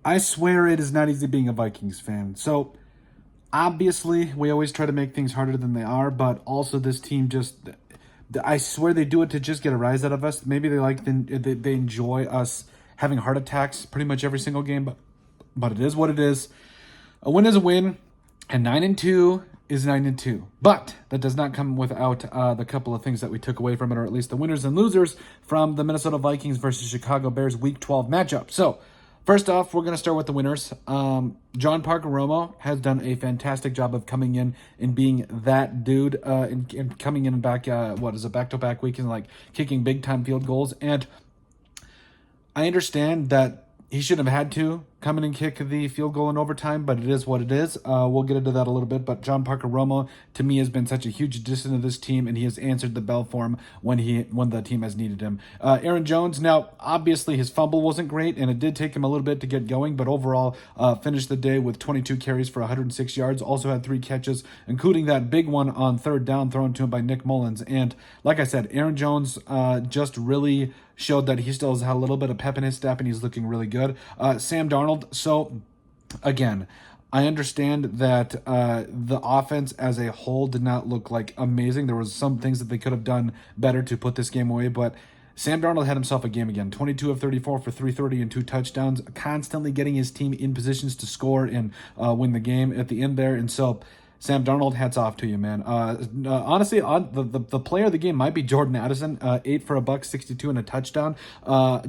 I swear it is not easy being a Vikings fan. So obviously, we always try to make things harder than they are, but also this team just. I swear they do it to just get a rise out of us. Maybe they enjoy us having heart attacks pretty much every single game, but it is what it is. A win is a win, and 9-2 is 9-2. But that does not come without the couple of things that we took away from it, or at least the winners and losers from the Minnesota Vikings versus Chicago Bears Week 12 matchup. So, first off, we're going to start with the winners. John Parker Romo has done a fantastic job of coming in and being that dude, and coming in back. Back-to-back weekend, like kicking big time field goals. And I understand that he shouldn't have had to come in and kick the field goal in overtime, but it is what it is. We'll get into that a little bit, but John Parker Romo, to me, has been such a huge addition to this team, and he has answered the bell for him when the team has needed him. Aaron Jones, now, obviously, his fumble wasn't great, and it did take him a little bit to get going, but overall, finished the day with 22 carries for 106 yards, also had 3 catches, including that big one on third down thrown to him by Nick Mullins. And like I said, Aaron Jones just really showed that he still has a little bit of pep in his step, and he's looking really good. Sam Darnold, so again, I understand that the offense as a whole did not look like amazing. There was some things that they could have done better to put this game away, but Sam Darnold had himself a game again. 22 of 34 for 330 and 2 touchdowns, constantly getting his team in positions to score and win the game at the end there. And so Sam Darnold, hats off to you, man. Honestly, the player of the game might be Jordan Addison. 8 for $162 and a touchdown.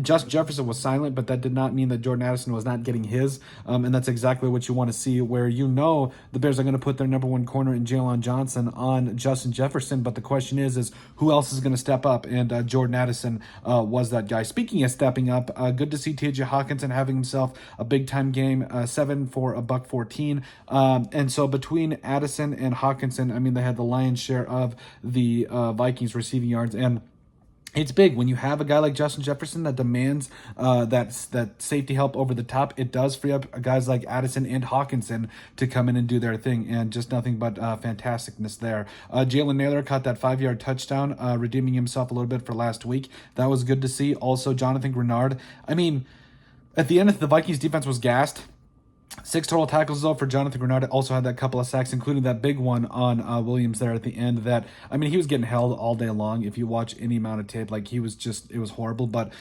Justin Jefferson was silent, but that did not mean that Jordan Addison was not getting his. And that's exactly what you want to see, where the Bears are going to put their number one corner in Jalen Johnson on Justin Jefferson. But the question is who else is going to step up? And Jordan Addison was that guy. Speaking of stepping up, good to see T.J. Hawkinson having himself a big time game. 7 for $114. And so between Addison and Hawkinson, I mean, they had the lion's share of the Vikings receiving yards, and it's big when you have a guy like Justin Jefferson that demands that safety help over the top. It does free up guys like Addison and Hawkinson to come in and do their thing, and just nothing but fantasticness there. Jalen Naylor caught that 5-yard touchdown, redeeming himself a little bit for last week. That was good to see. Also, Jonathan Grenard. I mean, at the end, the Vikings defense was gassed. 6 total tackles, though, for Jonathan Grenard. Also had that couple of sacks, including that big one on Williams there at the end. That, I mean, he was getting held all day long. If you watch any amount of tape, like, it was horrible. But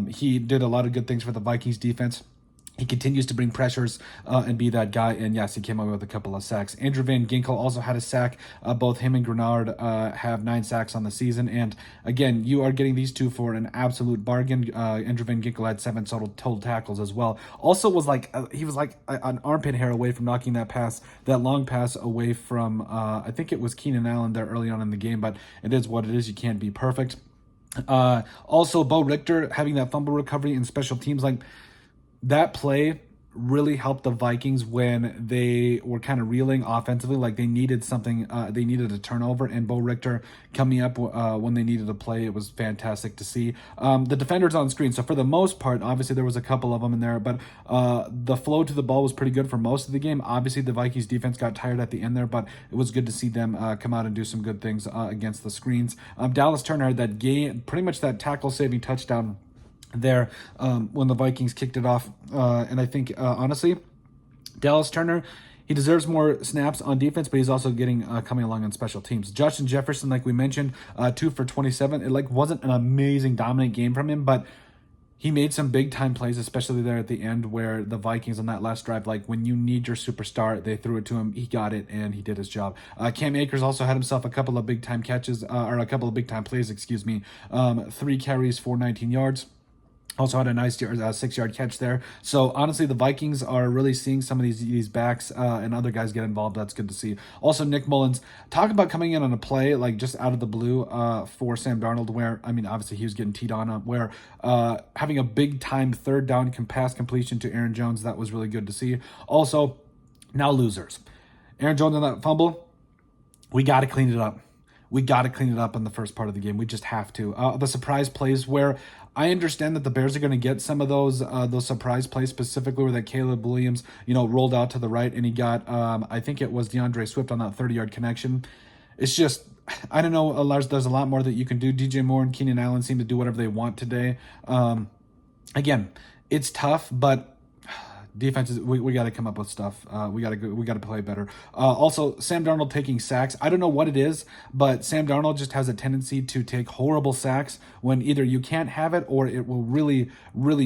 he did a lot of good things for the Vikings defense. He continues to bring pressures and be that guy. And yes, he came away with a couple of sacks. Andrew Van Ginkel also had a sack. Both him and Grenard have 9 sacks on the season. And again, you are getting these two for an absolute bargain. Andrew Van Ginkel had 7 total tackles as well. Also was he was like an armpit hair away from knocking that long pass away from, I think it was Keenan Allen there early on in the game. But it is what it is. You can't be perfect. Also, Bo Richter having that fumble recovery in special teams, like, that play really helped the Vikings when they were kind of reeling offensively. Like, they needed something, they needed a turnover, and Bo Richter coming up when they needed a play. It was fantastic to see. The defenders on screen, so for the most part, obviously there was a couple of them in there, but the flow to the ball was pretty good for most of the game. Obviously the Vikings defense got tired at the end there, but it was good to see them come out and do some good things against the screens. Dallas Turner had that game, pretty much that tackle-saving touchdown there when the Vikings kicked it off. And I think, honestly, Dallas Turner, he deserves more snaps on defense, but he's also getting coming along on special teams. Justin Jefferson, like we mentioned, 2 for 27. It wasn't an amazing dominant game from him, but he made some big time plays, especially there at the end where the Vikings on that last drive, like when you need your superstar, they threw it to him. He got it and he did his job. Cam Akers also had himself a couple of big time catches, or a couple of big time plays, 3 carries for 19 yards. Also had a nice 6-yard catch there. So honestly, the Vikings are really seeing some of these backs and other guys get involved. That's good to see. Also, Nick Mullins, talk about coming in on a play like just out of the blue for Sam Darnold, where, I mean, obviously he was getting teed on up, where having a big time third down pass completion to Aaron Jones, that was really good to see. Also, now losers. Aaron Jones on that fumble, we got to clean it up. We got to clean it up in the first part of the game. We just have to. The surprise plays, where I understand that the Bears are going to get some of those surprise plays, specifically where that Caleb Williams, rolled out to the right and he got, I think it was DeAndre Swift on that 30-yard connection. It's just, I don't know, Lars, there's a lot more that you can do. DJ Moore and Keenan Allen seem to do whatever they want today. Again, it's tough, but defense is we got to come up with stuff. We got to play better. Also, Sam Darnold taking sacks. I don't know what it is, but Sam Darnold just has a tendency to take horrible sacks when either you can't have it or it will really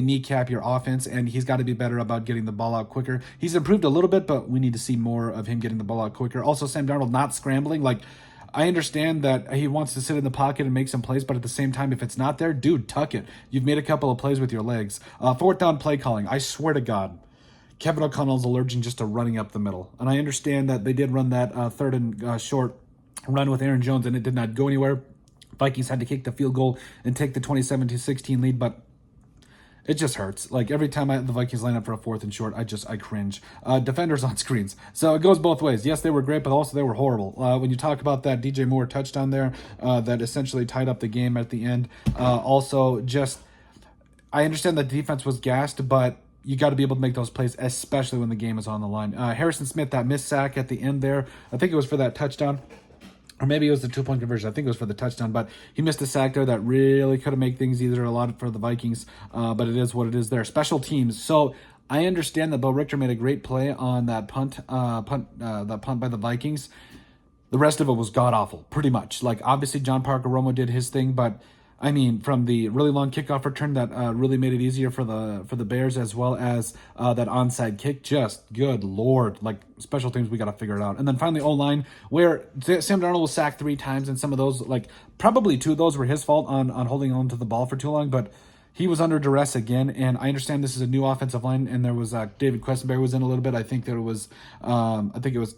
kneecap your offense. And he's got to be better about getting the ball out quicker. He's improved a little bit, but we need to see more of him getting the ball out quicker. Also, Sam Darnold not scrambling. Like, I understand that he wants to sit in the pocket and make some plays, but at the same time, if it's not there, dude, tuck it. You've made a couple of plays with your legs. Fourth down play calling. I swear to God, Kevin O'Connell's allergic just to running up the middle. And I understand that they did run that third and short run with Aaron Jones, and it did not go anywhere. Vikings had to kick the field goal and take the 27-16 lead, but it just hurts. Like, every time the Vikings line up for a fourth and short, I cringe. Defenders on screens. So it goes both ways. Yes, they were great, but also they were horrible. When you talk about that DJ Moore touchdown there, that essentially tied up the game at the end. Also, just, I understand that defense was gassed, but you got to be able to make those plays, especially when the game is on the line. Harrison Smith, that missed sack at the end there, I think it was for that touchdown. Or maybe it was the 2-point conversion. I think it was for the touchdown, but he missed a sack there that really could have made things either a lot for the Vikings, but it is what it is there. Special teams. So I understand that Bo Richter made a great play on that punt by the Vikings. The rest of it was god-awful, pretty much. Like, obviously, John Parker Romo did his thing, but I mean, from the really long kickoff return that really made it easier for the Bears, as well as that onside kick, just good Lord, like, special teams, we got to figure it out. And then finally, O-line, where Sam Darnold was sacked 3 times, and some of those, like, probably 2 of those were his fault on holding on to the ball for too long, but he was under duress again. And I understand this is a new offensive line, and there was David Questenberry was in a little bit. I think it was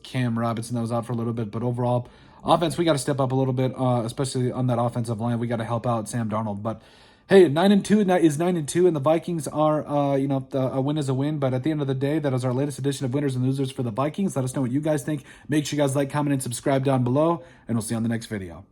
Cam Robinson that was out for a little bit, but overall, offense, we got to step up a little bit, especially on that offensive line. We got to help out Sam Darnold. But hey, 9-2 is 9-2, and the Vikings are, a win is a win. But at the end of the day, that is our latest edition of Winners and Losers for the Vikings. Let us know what you guys think. Make sure you guys like, comment, and subscribe down below, and we'll see you on the next video.